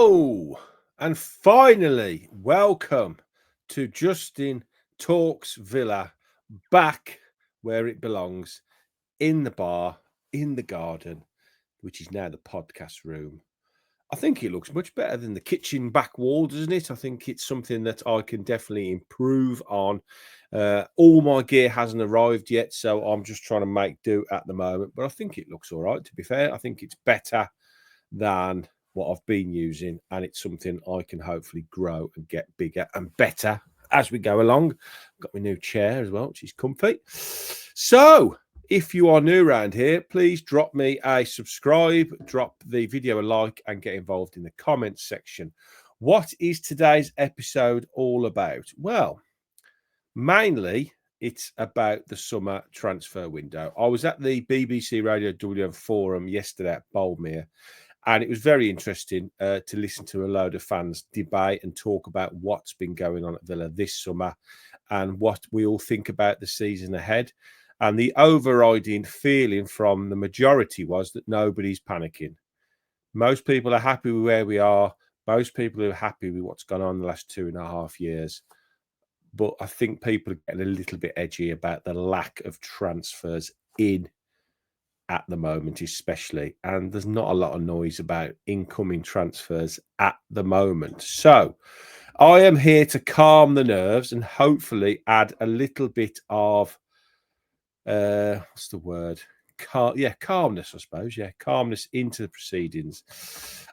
Hello, and finally, welcome to Justin Talks Villa, back where it belongs, in the bar, in the garden, which is now the podcast room. I think it looks much better than the kitchen back wall, doesn't it? I think it's something that I can definitely improve on. All my gear hasn't arrived yet, so I'm just trying to make do at the moment. But I think it looks all right, to be fair. I think it's better than what I've been using, and it's something I can hopefully grow and get bigger and better as we go along. Got my new chair as well, which is comfy. So if you are new around here, please drop me a subscribe, drop the video a like, and get involved in the comments section. What is today's episode all about? Well, mainly it's about the summer transfer window. I was at the BBC Radio WM forum yesterday at Boldmere, and it was very interesting to listen to a load of fans debate and talk about what's been going on at Villa this summer and what we all think about the season ahead. And the overriding feeling from the majority was that nobody's panicking. Most people are happy with where we are. Most people are happy with what's gone on the last 2.5 years. But I think people are getting a little bit edgy about the lack of transfers in at the moment, especially, and there's not a lot of noise about incoming transfers at the moment. So I am here to calm the nerves and hopefully add a little bit of what's the word? Calmness, I suppose. Calmness into the proceedings.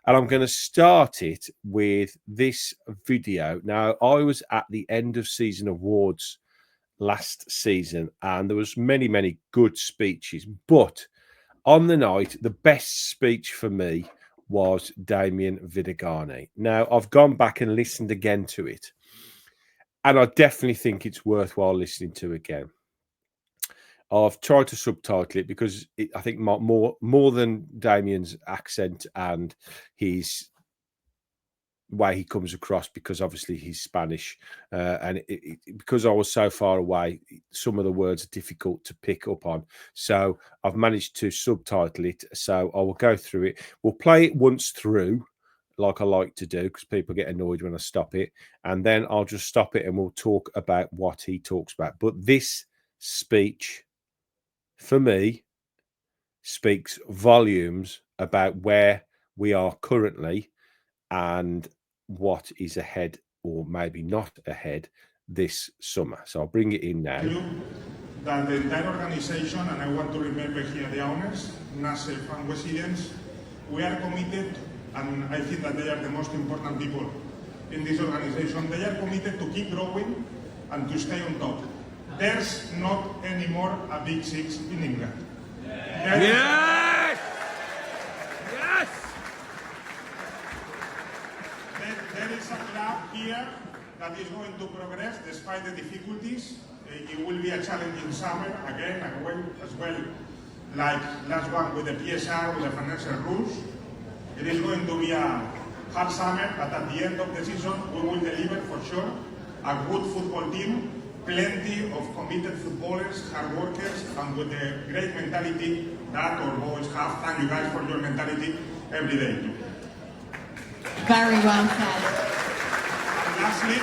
And I'm going to start it with this video. Now, I was at the end of season awards last season, and there was many good speeches, but on the night, the best speech for me was Damian'S. Now, I've gone back and listened again to it, and I definitely think it's worthwhile listening to again. I've tried to subtitle it because I think more than Damian's accent and his way he comes across, because obviously he's Spanish, and because I was so far away, some of the words are difficult to pick up on. So I've managed to subtitle it. So I will go through it. We'll play it once through, like I like to do, because people get annoyed when I stop it, and then I'll just stop it and we'll talk about what he talks about. But this speech, for me, speaks volumes about where we are currently and what is ahead, or maybe not ahead, this summer. So I'll bring it in now. That the entire organization, and I want to remember here the owners, NUCLEUS and residents, we are committed, and I think that they are the most important people in this organization. They are committed to keep growing and to stay on top. There's not anymore a Big Six in England. Yes! Yes! There is a club here that is going to progress despite the difficulties. It will be a challenging summer again, as well like last one with the PSR, with the financial rules. It is going to be a hard summer, but at the end of the season we will deliver for sure a good football team, plenty of committed footballers, hard workers, and with the great mentality that our boys have. Thank you guys for your mentality every day too. Very well said. And lastly,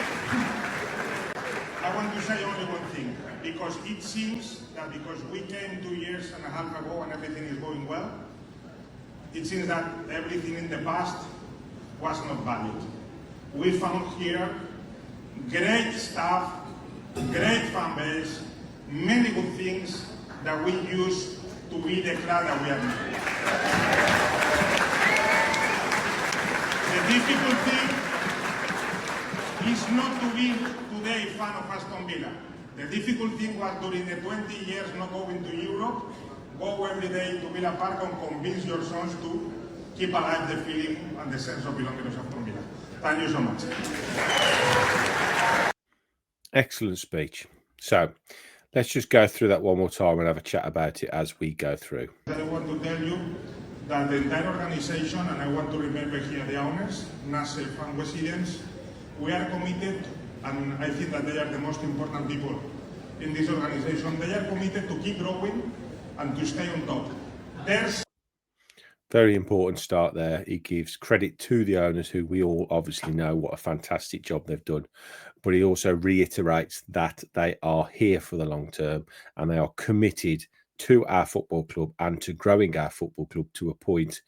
I want to say only one thing, because it seems that because we came 2.5 years ago and everything is going well, it seems that everything in the past was not valid. We found here great staff, great fan base, many good things that we use to be the club that we are now. The difficult thing is not to be today a fan of Aston Villa. The difficult thing was during the 20 years not going to Europe, go every day to Villa Park and convince your sons to keep alive the feeling and the sense of belonging to Aston Villa. Thank you so much. Excellent speech. So let's just go through that one more time and have a chat about it as we go through. I want to tell you that the entire organization, and I want to remember here the owners, NUCLEUS and residents, we are committed, and I think that they are the most important people in this organization. They are committed to keep growing and to stay on top. Very important start there. He gives credit to the owners, who we all obviously know what a fantastic job they've done. But he also reiterates that they are here for the long term and they are committed to our football club and to growing our football club to a point.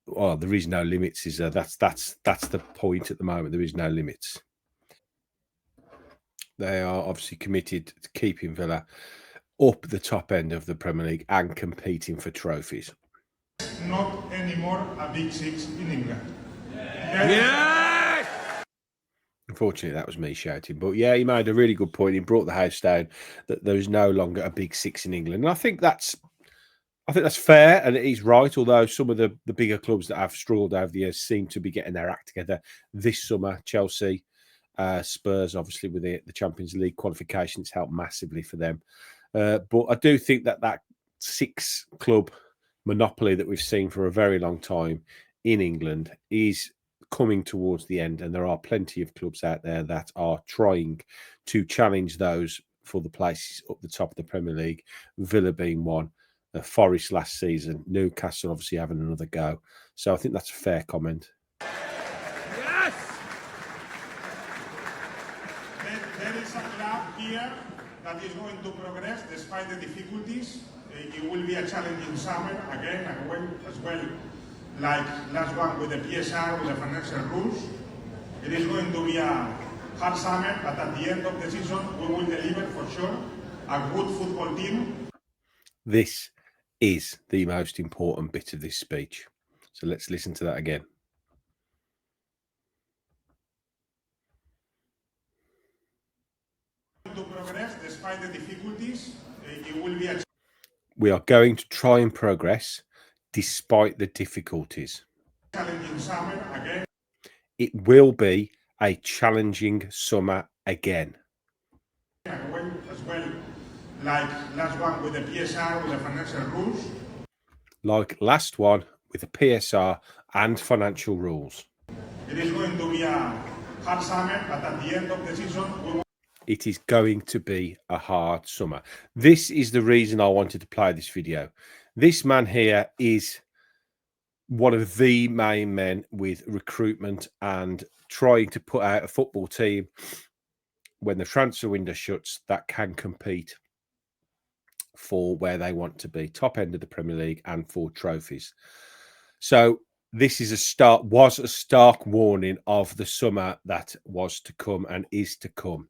Well, there is no limits. That's the point at the moment. There is no limits. They are obviously committed to keeping Villa up the top end of the Premier League and competing for trophies. Not anymore a big six in England. Yes! Unfortunately, that was me shouting. But yeah, he made a really good point. He brought the house down that there is no longer a big six in England. And I think that's fair, and he's right. Although some of the bigger clubs that have struggled over the years seem to be getting their act together this summer. Chelsea, Spurs, obviously with the Champions League qualifications helped massively for them. But I do think that six club monopoly that we've seen for a very long time in England is coming towards the end, and there are plenty of clubs out there that are trying to challenge those for the places up the top of the Premier League, Villa being one, Forest last season, Newcastle obviously having another go. So I think that's a fair comment. Yes! There is a club here that is going to progress despite the difficulties. It will be a challenging summer again as well, like last one with the PSR, with the financial rules. It is going to be a hard summer, but at the end of the season, we will deliver for sure a good football team. This is the most important bit of this speech. So let's listen to that again. To progress despite the difficulties, it will be a we are going to try and progress despite the difficulties. Challenging summer again. It will be a challenging summer again. As well, like last one with the PSR, with the financial rules. Like last one with the PSR and financial rules. It is going to be a hard summer, but at the end of the season, it is going to be a hard summer. This is the reason I wanted to play this video. This man here is one of the main men with recruitment and trying to put out a football team when the transfer window shuts that can compete for where they want to be, top end of the Premier League and for trophies. So this is was a stark warning of the summer that was to come and is to come.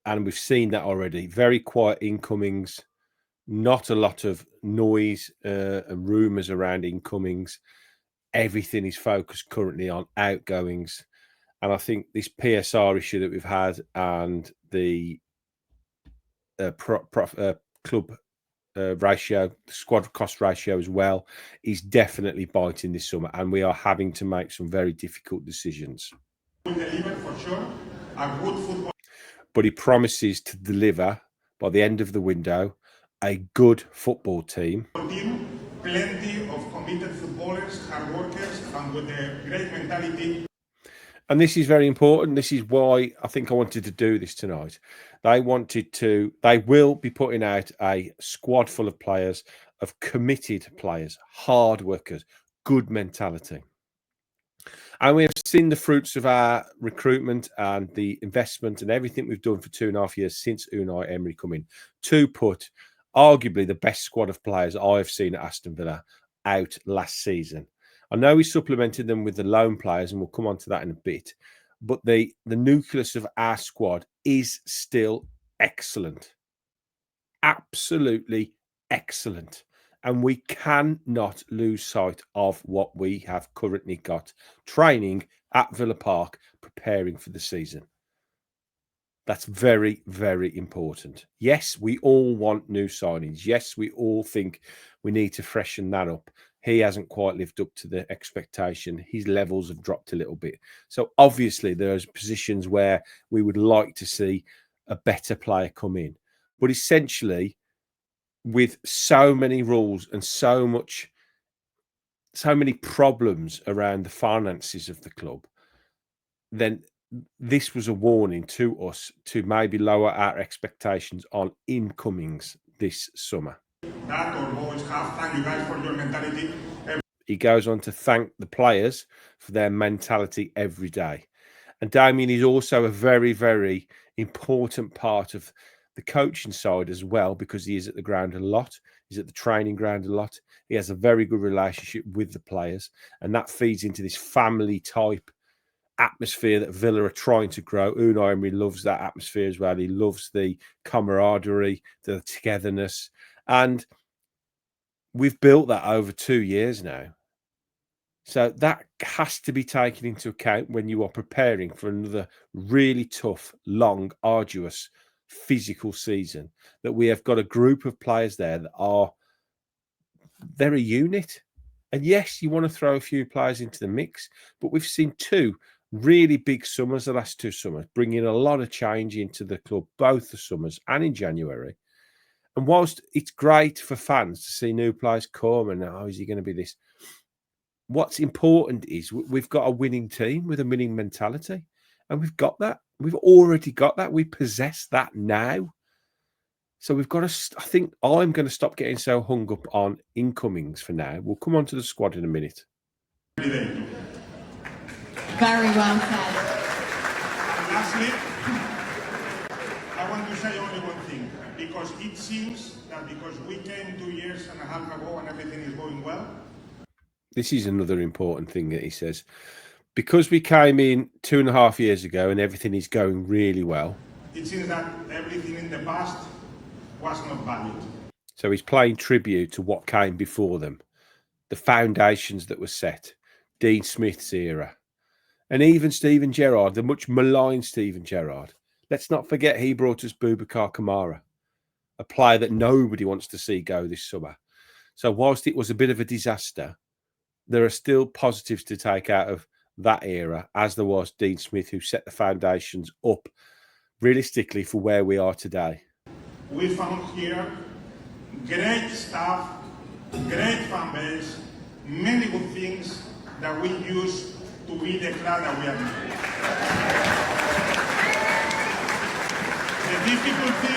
And we've seen that already. Very quiet incomings, not a lot of noise and rumours around incomings. Everything is focused currently on outgoings. And I think this PSR issue that we've had and the club ratio, squad cost ratio as well, is definitely biting this summer. And we are having to make some very difficult decisions. we'll deliver for sure a good football. But he promises to deliver by the end of the window a good football team. Plenty of committed footballers, hard workers, and with a great mentality. And this is very important. This is why I think I wanted to do this tonight. They will be putting out a squad full of players, of committed players, hard workers, good mentality. And we have seen the fruits of our recruitment and the investment and everything we've done for 2.5 years since Unai Emery come in to put arguably the best squad of players I've seen at Aston Villa out last season. I know we supplemented them with the loan players, and we'll come on to that in a bit. But the nucleus of our squad is still excellent. Absolutely excellent. And we cannot lose sight of what we have currently got training at Villa Park, preparing for the season. That's very, very important. Yes, we all want new signings. Yes, we all think we need to freshen that up. He hasn't quite lived up to the expectation. His levels have dropped a little bit. So obviously there's positions where we would like to see a better player come in. But essentially, with so many rules and so many problems around the finances of the club, then this was a warning to us to maybe lower our expectations on incomings this summer. That or always have. Thank you guys for your mentality. He goes on to thank the players for their mentality every day. And Damian is also a very, very important part of the coaching side as well, because he is at the ground a lot. He's at the training ground a lot. He has a very good relationship with the players, and that feeds into this family type atmosphere that Villa are trying to grow. Unai Emery loves that atmosphere as well. He loves the camaraderie, the togetherness, and we've built that over 2 years now. So that has to be taken into account when you are preparing for another really tough, long, arduous, physical season. That we have got a group of players there that they're a unit. And yes, you want to throw a few players into the mix, but we've seen 2 really big summers, the last 2 summers, bringing a lot of change into the club, both the summers and in January. And whilst it's great for fans to see new players come and, oh, is he going to be this? What's important is we've got a winning team with a winning mentality, and we've got that. We've already got that. We possess that now. So we've got to, I think I'm going to stop getting so hung up on incomings for now. We'll come on to the squad in a minute. Very well said. Lastly, I want to say only one thing, because it seems that because we came 2 years and a half ago and everything is going well. This is another important thing that he says. Because we came in 2.5 years ago and everything is going really well. It seems that everything in the past was not valid. So he's paying tribute to what came before them, the foundations that were set, Dean Smith's era, and even Steven Gerrard, the much maligned Steven Gerrard. Let's not forget he brought us Boubacar Kamara, a player that nobody wants to see go this summer. So whilst it was a bit of a disaster, there are still positives to take out of that era, as there was Dean Smith, who set the foundations up realistically for where we are today. We found here great staff, great fan base, many good things that we use to be the club that we are today. The difficulty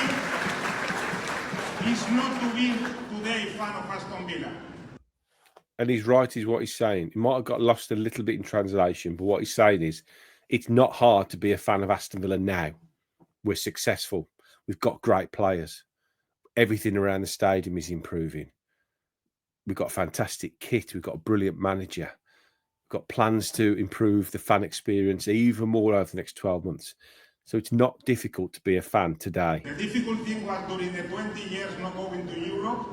is not to be today a fan of Aston Villa. And he's right, is what he's saying. He might have got lost a little bit in translation, but what he's saying is it's not hard to be a fan of Aston Villa now. We're successful. We've got great players. Everything around the stadium is improving. We've got fantastic kit. We've got a brilliant manager. We've got plans to improve the fan experience even more over the next 12 months. So it's not difficult to be a fan today. The difficult thing was during the 20 years not going to Europe,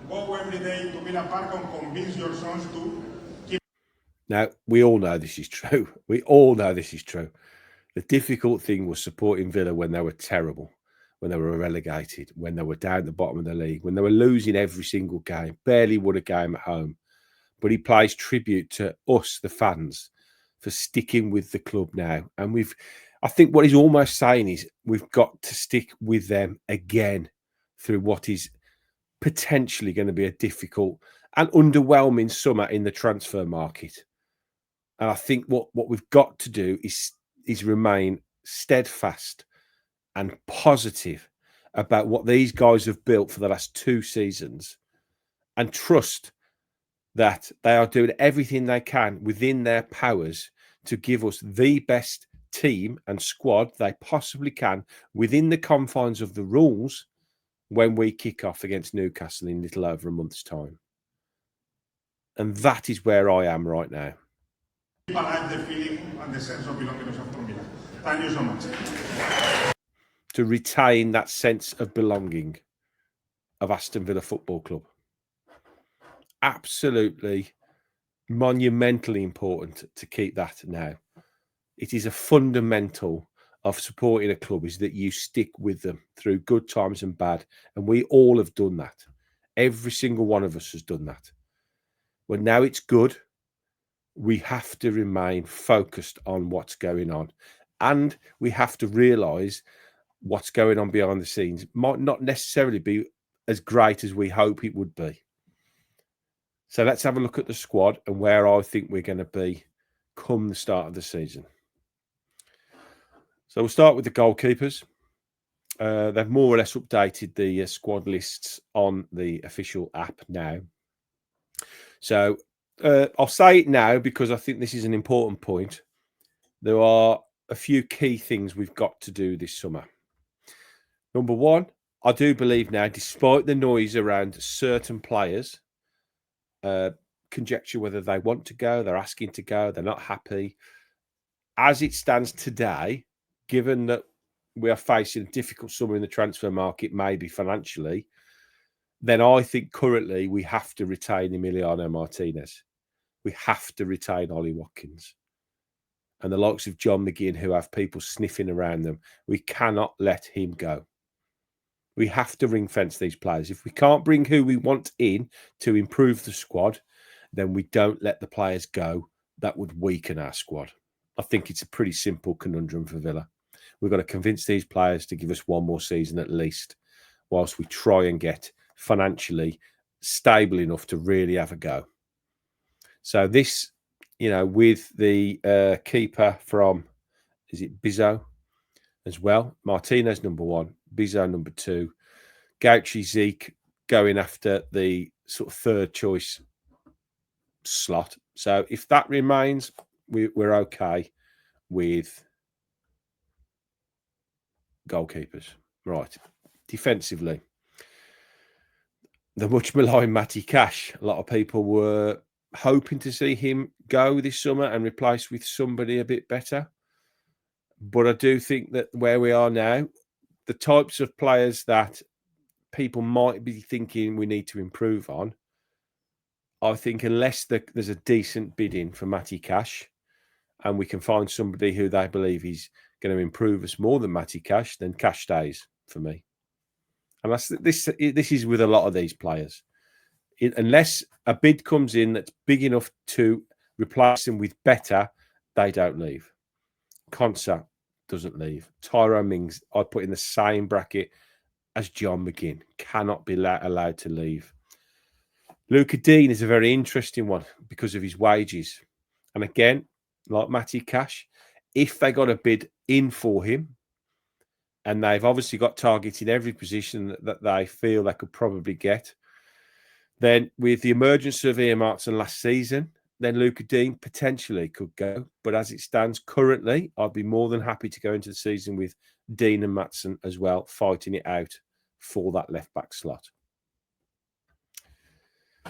go every day to Villa Park and convince your sons to keep. Now, we all know this is true. We all know this is true. The difficult thing was supporting Villa when they were terrible, when they were relegated, when they were down at the bottom of the league, when they were losing every single game, barely won a game at home. But he pays tribute to us, the fans, for sticking with the club now. And I think what he's almost saying is we've got to stick with them again through what is potentially going to be a difficult and underwhelming summer in the transfer market. And I think what we've got to do is remain steadfast and positive about what these guys have built for the last 2 seasons, and trust that they are doing everything they can within their powers to give us the best team and squad they possibly can within the confines of the rules when we kick off against Newcastle in little over a month's time. And that is where I am right now. Keep alive the feeling and the sense of belonging of Aston Villa. Thank you so much. To retain that sense of belonging of Aston Villa Football Club. Absolutely monumentally important to keep that now. It is a fundamental of supporting a club, is that you stick with them through good times and bad. And we all have done that. Every single one of us has done that. When now it's good, we have to remain focused on what's going on. And we have to realise what's going on behind the scenes might not necessarily be as great as we hope it would be. So let's have a look at the squad and where I think we're going to be come the start of the season. So we'll start with the goalkeepers. They've more or less updated the squad lists on the official app now. So I'll say it now because I think this is an important point. There are a few key things we've got to do this summer. Number one, I do believe now, despite the noise around certain players, conjecture whether they want to go, they're asking to go, they're not happy. As it stands today, given that we are facing a difficult summer in the transfer market, maybe financially, then I think currently we have to retain Emiliano Martinez. We have to retain Ollie Watkins and the likes of John McGinn, who have people sniffing around them. We cannot let him go. We have to ring fence these players. If we can't bring who we want in to improve the squad, then we don't let the players go. That would weaken our squad. I think it's a pretty simple conundrum for Villa. We've got to convince these players to give us one more season at least, whilst we try and get financially stable enough to really have a go. So this, with the keeper from, is it Bizot as well? Martinez number one, Bizot number two, Gauchi Zeke going after the sort of third choice slot. So if that remains, we're okay with goalkeepers. Right. Defensively, the much maligned Matty Cash. A lot of people were hoping to see him go this summer and replaced with somebody a bit better. But I do think that where we are now, the types of players that people might be thinking we need to improve on, I think unless there's a decent bidding for Matty Cash and we can find somebody who they believe is going to improve us more than Matty Cash, then Cash stays for me. And this is with a lot of these players. Unless a bid comes in that's big enough to replace them with better, they don't leave. Konsa doesn't leave. Tyrone Mings, I put in the same bracket as John McGinn. Cannot be allowed to leave. Luca Dean is a very interesting one because of his wages. And again, like Matty Cash, if they got a bid in for him, and they've obviously got targets in every position that they feel they could probably get, then with the emergence of Ian Martin last season, then Luca Dean potentially could go. But as it stands currently, I'd be more than happy to go into the season with Dean and Matson as well, fighting it out for that left-back slot.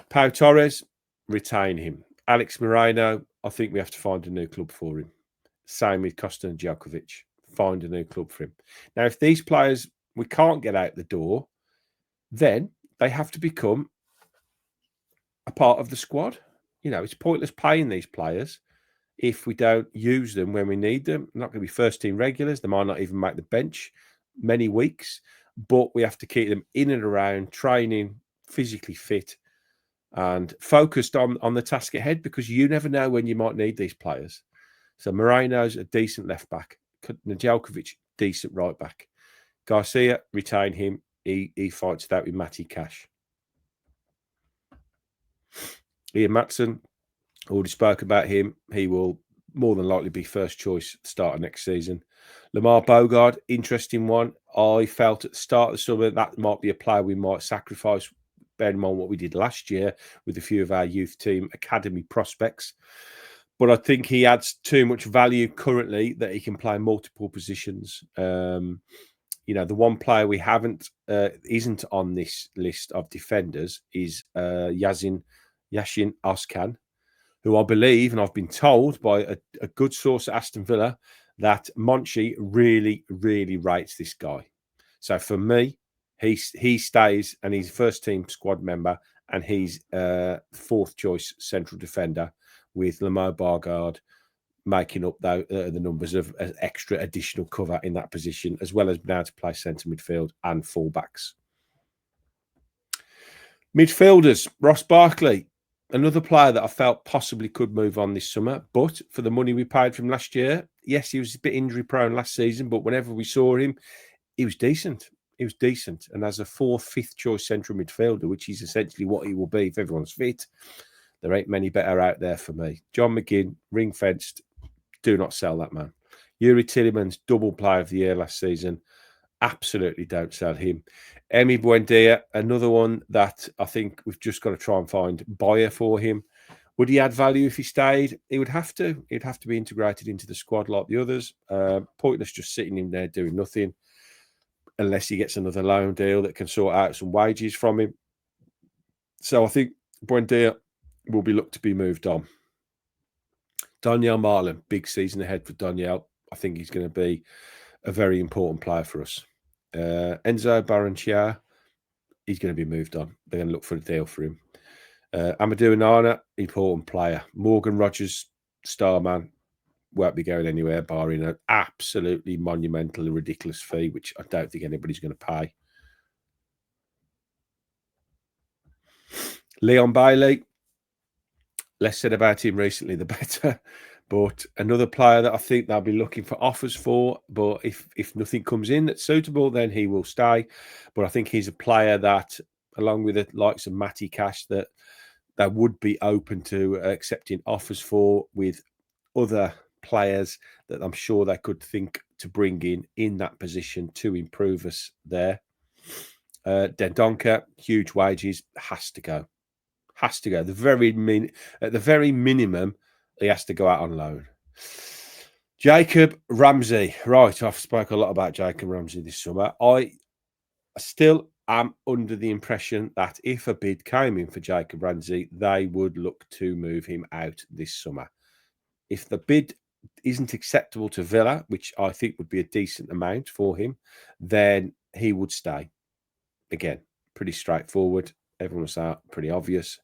Pau Torres, retain him. Alex Moreno, I think we have to find a new club for him. Same with Kostan Djokovic. Find a new club for him. Now, if these players we can't get out the door, then they have to become a part of the squad. It's pointless paying these players if we don't use them when we need them. They're not going to be first team regulars. They might not even make the bench many weeks, but we have to keep them in and around, training, physically fit, and focused on the task ahead, because you never know when you might need these players. So Moreno's a decent left back. Nedeljkovic, decent right back. Garcia, retain him. He fights that with Matty Cash. Ian Matson, already spoke about him. He will more than likely be first choice at the start of next season. Lamar Bogard, interesting one. I felt at the start of the summer that might be a player we might sacrifice, bearing in mind what we did last year with a few of our youth team academy prospects. But I think he adds too much value currently that he can play multiple positions. The one player we haven't isn't on this list of defenders is Yashin Özkan, who I believe, and I've been told by a good source at Aston Villa, that Monchi really, really rates this guy. So for me, he stays and he's first team squad member, and he's fourth choice central defender, with Lamar Bogard making up the numbers of extra additional cover in that position, as well as being able to play centre midfield and fullbacks. Midfielders, Ross Barkley, another player that I felt possibly could move on this summer, but for the money we paid from last year, yes, he was a bit injury prone last season, but whenever we saw him, he was decent. He was decent. And as a fourth, fifth choice central midfielder, which is essentially what he will be if everyone's fit, there ain't many better out there for me. John McGinn, ring-fenced. Do not sell that man. Yuri Tillemans, double player of the year last season. Absolutely don't sell him. Emi Buendia, another one that I think we've just got to try and find buyer for him. Would he add value if he stayed? He would have to. He'd have to be integrated into the squad like the others. Pointless just sitting in there doing nothing, unless he gets another loan deal that can sort out some wages from him. So I think Buendia will be looked to be moved on. Daniel Marlin, big season ahead for Daniel. I think he's going to be a very important player for us. Enzo Barrenechea, he's going to be moved on. They're going to look for a deal for him. Amadou Onana, important player. Morgan Rogers, star man, won't be going anywhere barring an absolutely monumental and ridiculous fee, which I don't think anybody's going to pay. Leon Bailey, less said about him recently, the better. But another player that I think they'll be looking for offers for. But if nothing comes in that's suitable, then he will stay. But I think he's a player that, along with the likes of Matty Cash, that they would be open to accepting offers for, with other players that I'm sure they could think to bring in that position to improve us there. Dendoncker, huge wages, has to go. Has to go. At the very minimum, he has to go out on loan. Jacob Ramsey. Right, I've spoken a lot about Jacob Ramsey this summer. I still am under the impression that if a bid came in for Jacob Ramsey, they would look to move him out this summer. If the bid isn't acceptable to Villa, which I think would be a decent amount for him, then he would stay. Again, pretty straightforward. Everyone will say pretty obvious.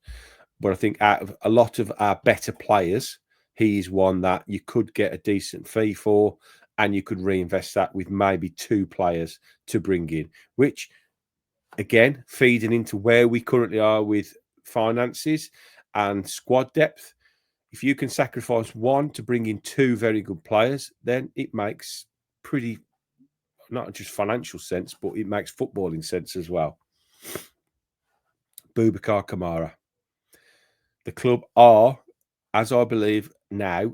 But I think out of a lot of our better players, he is one that you could get a decent fee for, and you could reinvest that with maybe 2 players to bring in, which, again, feeding into where we currently are with finances and squad depth. If you can sacrifice 1 to bring in 2 very good players, then it makes pretty, not just financial sense, but it makes footballing sense as well. Boubacar Kamara. The club are, as I believe now,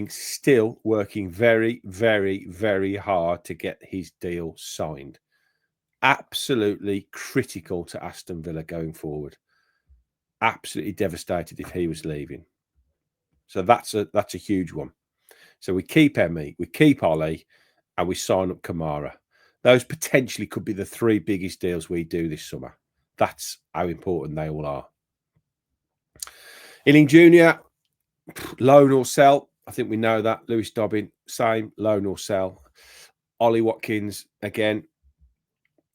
still working very, very, very hard to get his deal signed. Absolutely critical to Aston Villa going forward. Absolutely devastated if he was leaving. So that's a huge one. So we keep Emi, we keep Ollie, and we sign up Kamara. Those potentially could be the 3 biggest deals we do this summer. That's how important they all are. Ealing Jr., loan or sell. I think we know that. Lewis Dobbin, same, loan or sell. Ollie Watkins, again,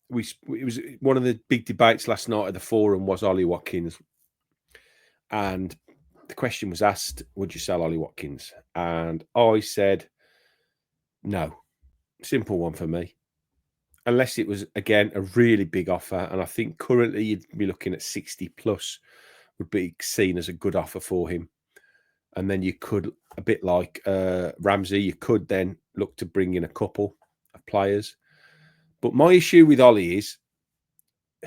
it was one of the big debates last night at the forum was Ollie Watkins. And the question was asked, would you sell Ollie Watkins? And I said, no. Simple one for me. Unless it was, again, a really big offer. And I think currently you'd be looking at 60 plus would be seen as a good offer for him. And then you could, a bit like Ramsey, you could then look to bring in a couple of players. But my issue with Ollie is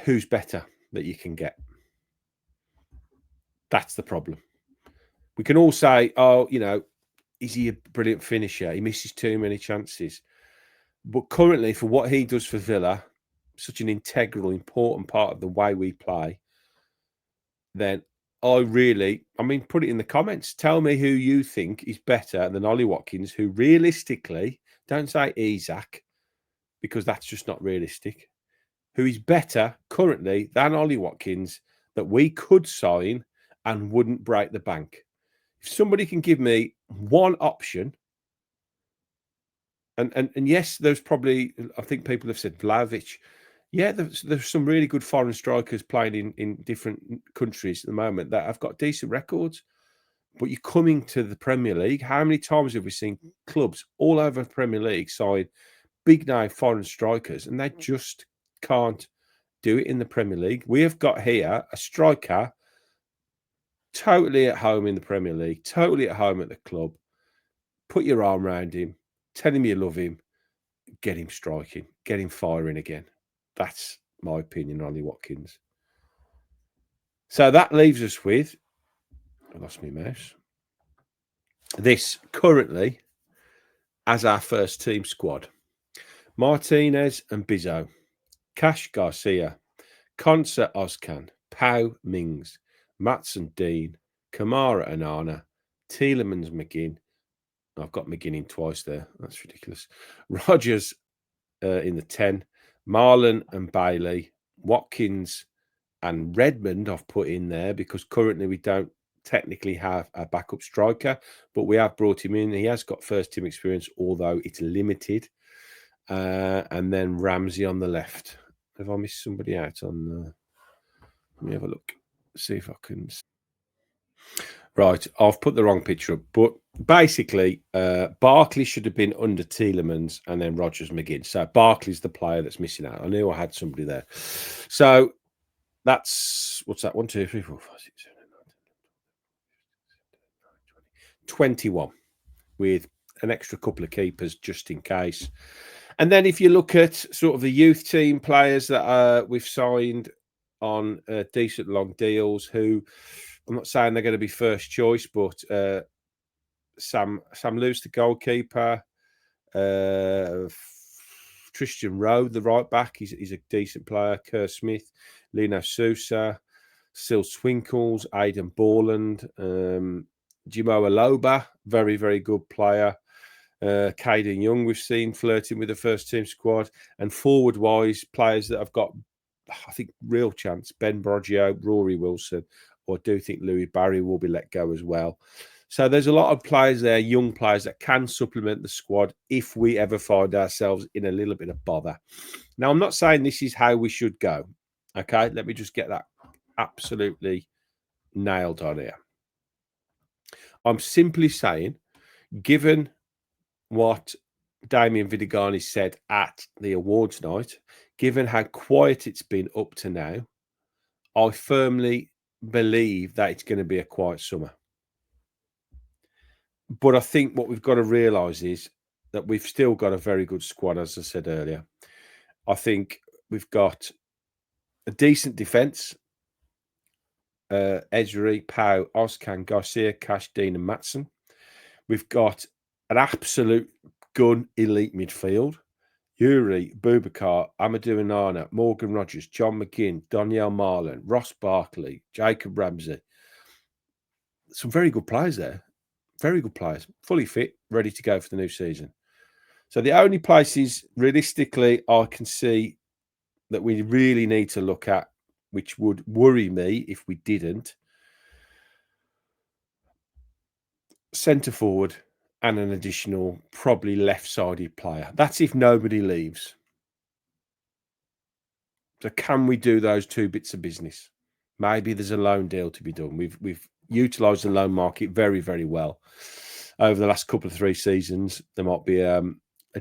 who's better that you can get. That's the problem. We can all say, oh, is he a brilliant finisher? He misses too many chances. But currently, for what he does for Villa, such an integral, important part of the way we play, then put it in the comments. Tell me who you think is better than Ollie Watkins, who realistically, don't say Isak, because that's just not realistic, who is better currently than Ollie Watkins that we could sign and wouldn't break the bank. If somebody can give me one option, and yes, there's probably, I think people have said Vlahovic. Yeah, there's some really good foreign strikers playing in different countries at the moment that have got decent records. But you're coming to the Premier League. How many times have we seen clubs all over the Premier League sign big name foreign strikers, and they just can't do it in the Premier League? We have got here a striker totally at home in the Premier League, totally at home at the club. Put your arm around him, tell him you love him, get him striking, get him firing again. That's my opinion on Ollie Watkins. So that leaves us with, I lost my mouse, this currently as our first team squad. Martinez and Bizzo, Cash Garcia, Konsa Ozcan, Pau Mings, Matson Dean, Kamara and Anna, Tielemans, McGinn. I've got McGinn in twice there. That's ridiculous. Rogers in the 10. Marlon and Bailey. Watkins and Redmond I've put in there because currently we don't technically have a backup striker, but we have brought him in. He has got first team experience, although it's limited. And then Ramsey on the left. Have I missed somebody out on let me have a look. See if I can. Right, I've put the wrong picture up, but basically, Barkley should have been under Tielemans and then Rogers McGinn. So Barkley's the player that's missing out. I knew I had somebody there. So that's what's that? 1, 2, 3, 4, 5, 6, 7, 8, 9, 10, 21 with an extra couple of keepers just in case. And then if you look at sort of the youth team players that we've signed on decent long deals, who I'm not saying they're going to be first choice, but Sam Lewis, the goalkeeper, Christian Rowe, the right back, he's a decent player. Kerr Smith, Lino Sousa, Sil Swinkles, Aidan Borland, Jimo Aloba, very, very good player. Caden Young, we've seen flirting with the first team squad. And forward wise, players that have got, I think, real chance. Ben Broggio, Rory Wilson, or I do think Louis Barry will be let go as well. So there's a lot of players there, young players that can supplement the squad if we ever find ourselves in a little bit of bother. Now, I'm not saying this is how we should go. Okay, let me just get that absolutely nailed on here. I'm simply saying, given what Damien Vidigani said at the awards night, given how quiet it's been up to now, I firmly believe that it's going to be a quiet summer. But I think what we've got to realise is that we've still got a very good squad, as I said earlier. I think we've got a decent defence. Ezri, Pau, Ozcan, Garcia, Cash, Dean and Matson. We've got an absolute gun elite midfield. Yuri, Boubacar, Amadou Onana, Morgan Rogers, John McGinn, Danielle Marlon, Ross Barkley, Jacob Ramsey. Some very good players there. Very good players. Fully fit, ready to go for the new season. So the only places realistically I can see that we really need to look at, which would worry me if we didn't, centre forward and an additional probably left-sided player. That's if nobody leaves. So can we do those two bits of business? Maybe there's a loan deal to be done. We've utilised the loan market very, very well over the last couple of 3 seasons. There might be a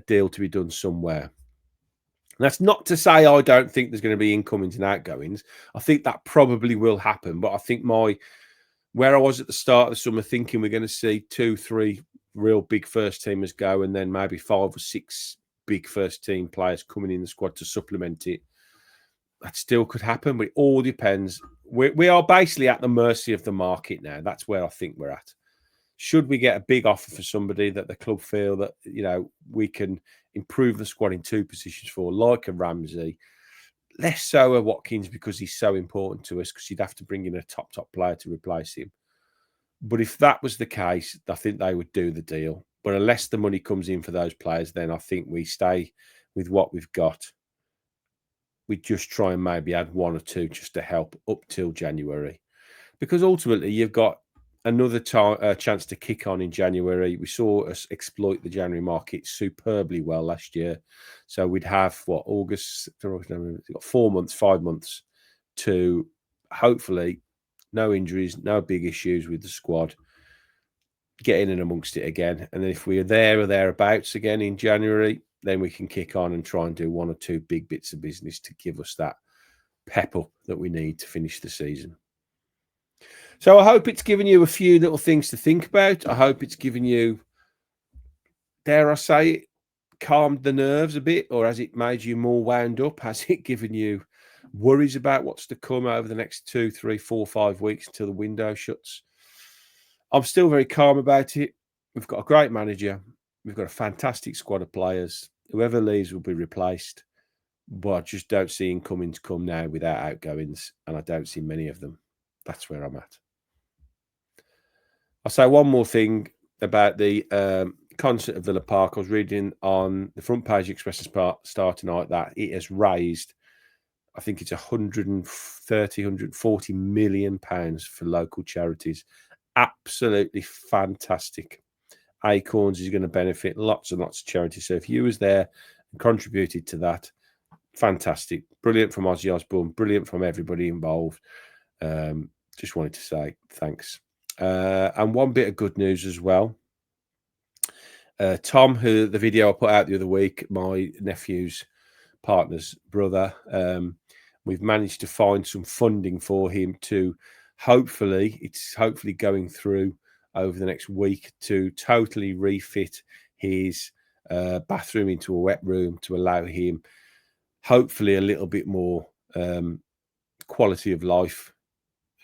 deal to be done somewhere. And that's not to say I don't think there's going to be incomings and outgoings. I think that probably will happen. But I think where I was at the start of the summer thinking we're going to see 2, 3 real big first teamers go and then maybe 5 or 6 big first team players coming in the squad to supplement it. That still could happen, but it all depends. We are basically at the mercy of the market now. That's where I think we're at. Should we get a big offer for somebody that the club feel that, you know, we can improve the squad in 2 positions for, like a Ramsey, less so a Watkins because he's so important to us because you'd have to bring in a top player to replace him. But if that was the case, I think they would do the deal. But unless the money comes in for those players, then I think we stay with what we've got. We just try and maybe add 1 or 2 just to help up till January. Because ultimately, you've got another chance to kick on in January. We saw us exploit the January market superbly well last year. So we'd have, August, we've got 4 months, 5 months to hopefully no injuries, no big issues with the squad, get in and amongst it again. And then if we're there or thereabouts again in January, then we can kick on and try and do 1 or 2 big bits of business to give us that pep up that we need to finish the season. So I hope it's given you a few little things to think about. I hope it's given you, dare I say it, calmed the nerves a bit, or has it made you more wound up? Has it given you worries about what's to come over the next 2, 3, 4, 5 weeks until the window shuts? I'm still very calm about it. We've got a great manager. We've got a fantastic squad of players. Whoever leaves will be replaced. But I just don't see incomings come now without outgoings, and I don't see many of them. That's where I'm at. I'll say one more thing about the concert at Villa Park. I was reading on the front page of Express Star tonight that it has raised, I think it's 140 million pounds for local charities. Absolutely fantastic. Acorns is going to benefit lots and lots of charities. So if you was there and contributed to that, fantastic. Brilliant from Ozzy Osbourne. Brilliant from everybody involved. Just wanted to say thanks. And one bit of good news as well. Tom, who the video I put out the other week, my nephew's partner's brother, we've managed to find some funding for him to hopefully going through over the next week to totally refit his bathroom into a wet room to allow him hopefully a little bit more quality of life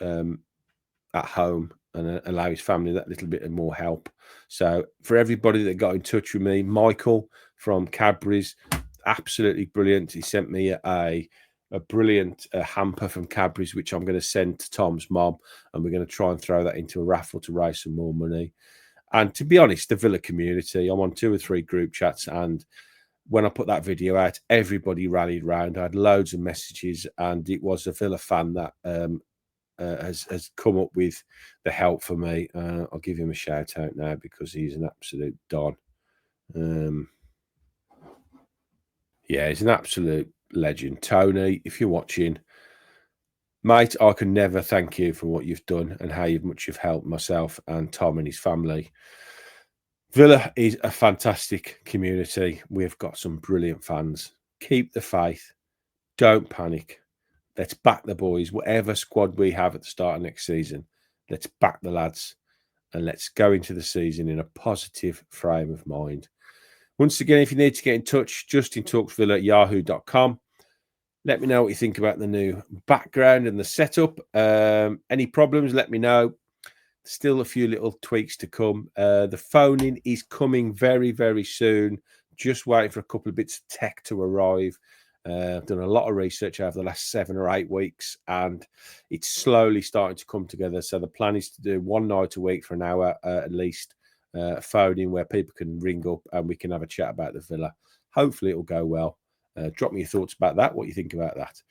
at home and allow his family that little bit of more help. So for everybody that got in touch with me, Michael from Cadbury's, absolutely brilliant. He sent me a brilliant hamper from Cadbury's, which I'm going to send to Tom's mom, and we're going to try and throw that into a raffle to raise some more money. And to be honest, the Villa community, I'm on 2 or 3 group chats, and when I put that video out, everybody rallied round. I had loads of messages, and it was a Villa fan that has come up with the help for me. I'll give him a shout out now because he's an absolute don. Yeah, he's an absolute legend. Tony, if you're watching, mate, I can never thank you for what you've done and how much you've helped myself and Tom and his family. Villa is a fantastic community. We've got some brilliant fans. Keep the faith. Don't panic. Let's back the boys. Whatever squad we have at the start of next season, let's back the lads and let's go into the season in a positive frame of mind. Once again, if you need to get in touch, justintalksvilla@yahoo.com. Let me know what you think about the new background and the setup. Any problems, let me know. Still a few little tweaks to come. The phoning is coming very, very soon. Just waiting for a couple of bits of tech to arrive. I've done a lot of research over the last 7 or 8 weeks, and it's slowly starting to come together. So the plan is to do 1 night a week for an hour at least, phoning where people can ring up and we can have a chat about the Villa. Hopefully it'll go well. Drop me your thoughts about that, what you think about that.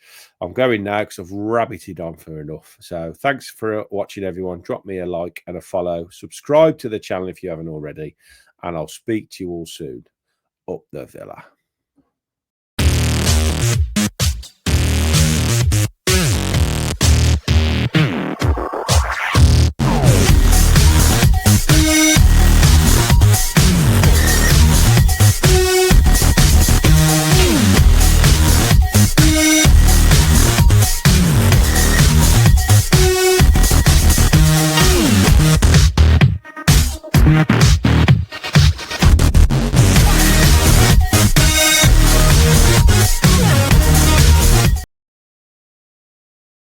I'm going now because I've rabbited on for enough. So thanks for watching, everyone. Drop me a like and a follow. Subscribe to the channel if you haven't already. And I'll speak to you all soon. Up the Villa.